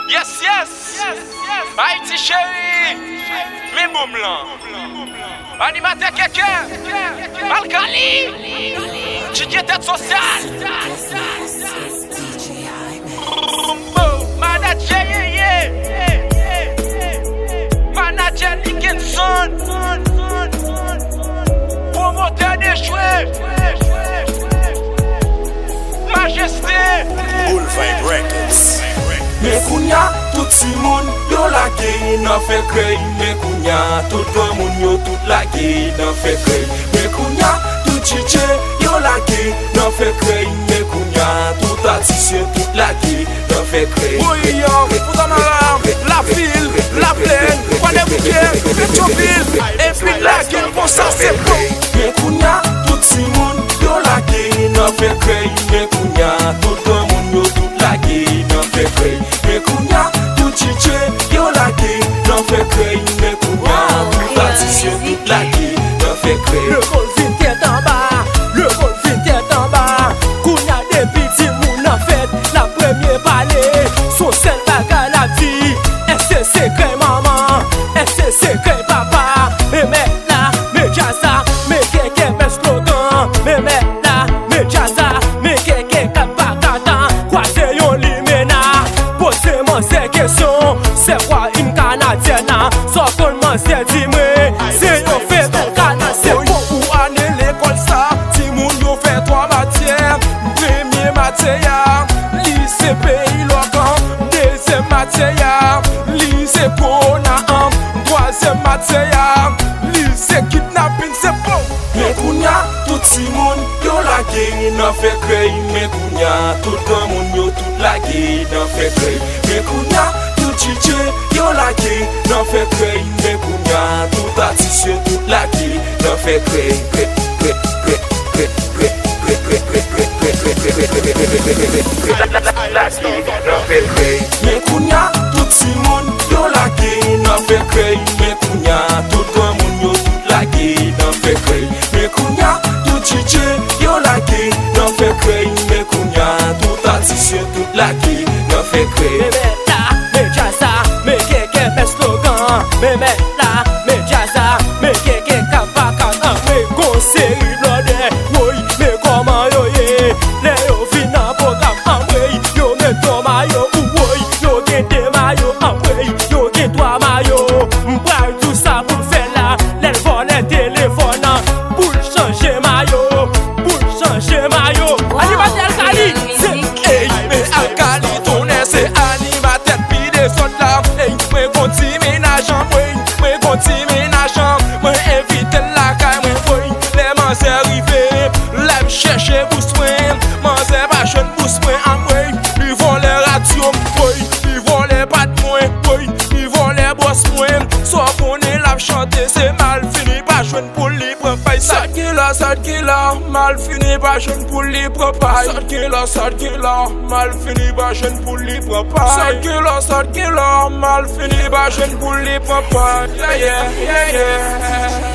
Yes, yes. Haïti chérie. Mais boum là. Animateur quelqu'un. Alcali. Didier tête sociale. Manager Manager Dickinson. Promoteur des jouets. Majesté. Bullfight Records. Mekounya, tout si moun yo lage nan fe krey. Mekounya, tout grand moun yo tout lage nan fe krey. Mekounya, tout chiche yo lage nan fe krey. Mekounya, tout artiste tout lage nan fe krey. Oui yo, Foutamaram, la ville, la plaine, Kwanebouké, Pétionville, et puis la gueule pour ça c'est bon. Mekounya, tout si moun yo lage nan fe krey. Mekounya, tout grand moun yo tout lage nan fe krey. Mekounya, tout chiche yo lage nan fe krey. Mekounya, tout artiste tout lage nan fe krey. Le vol vin tête en bas, le vol vin tête en bas. Kounya des petits moun en fait, la première palais. Son seul bagage la vie, est-ce que c'est secret maman, est-ce que c'est secret papa. Mais là, mais jazza, mais quelqu'un met slogan. Mais là, mais jazza, mais quelqu'un pas katan. Quoi c'est yon limena? Posez-moi ces questions, c'est quoi une canadienne? Soit comment c'est dis-moi, c'est yon fait ton canard, c'est bon. Pour aller l'école ça, si moun yo fait 3 matières. Premier matière, lycée pays local. Deuxième matière, lycée Ponaham. Troisième matière, lycée kidnapping, c'est bon. Mekounya, tout si moun yo lage nan fe krey. Mekounya, tout grand moun yo tout lage nan fe krey. Mekounya, tout chiche yo lage nan fe krey. Mekounya, tout artiste tout lage nan fe krey. Mekounya, tout si moun yo lage nan fe krey. Mekounya, tout grand moun yo tout lage nan fe krey. Mekounya, tout chiche yo lage nan fe krey. Mekounya, tout artiste tout lage nan fe krey. Mais là, mais jazza, mais quelqu'un fait slogan. Mais là, mais jazza, mais quelqu'un pas katan. Mais conseil blondé, oui, mais comment yo ye? Les yo fin en programme en way. Yo met ton maillot ou oui, yo gen des maillots en way. Yo gen 3 maillots. M'bral tout ça pour faire là. Les volets téléphone pour changer maillot, pour changer maillot. Animateur Alcali, c'est Hey, mais Alcali, ton air c'est animateur puis des autres là. Hey, moi continue ménage en moi continue ménage en moi invite la caille moi les mans c'est arrivé. L'aime chercher boussoin, manger pas jeune boussoin en moi. Ils vont les radios moi, ils vont les pattes moi, ils vont les boss moi. Soit qu'on est là chanter c'est mal fini pas jeune pour libre paye. Sad killer, mal fini pas jeune pour libre paye. Sad killer, mal fini pas jeune pour libre paye. Sad killer, mal fini pas jeune pour libre paye. Yeah.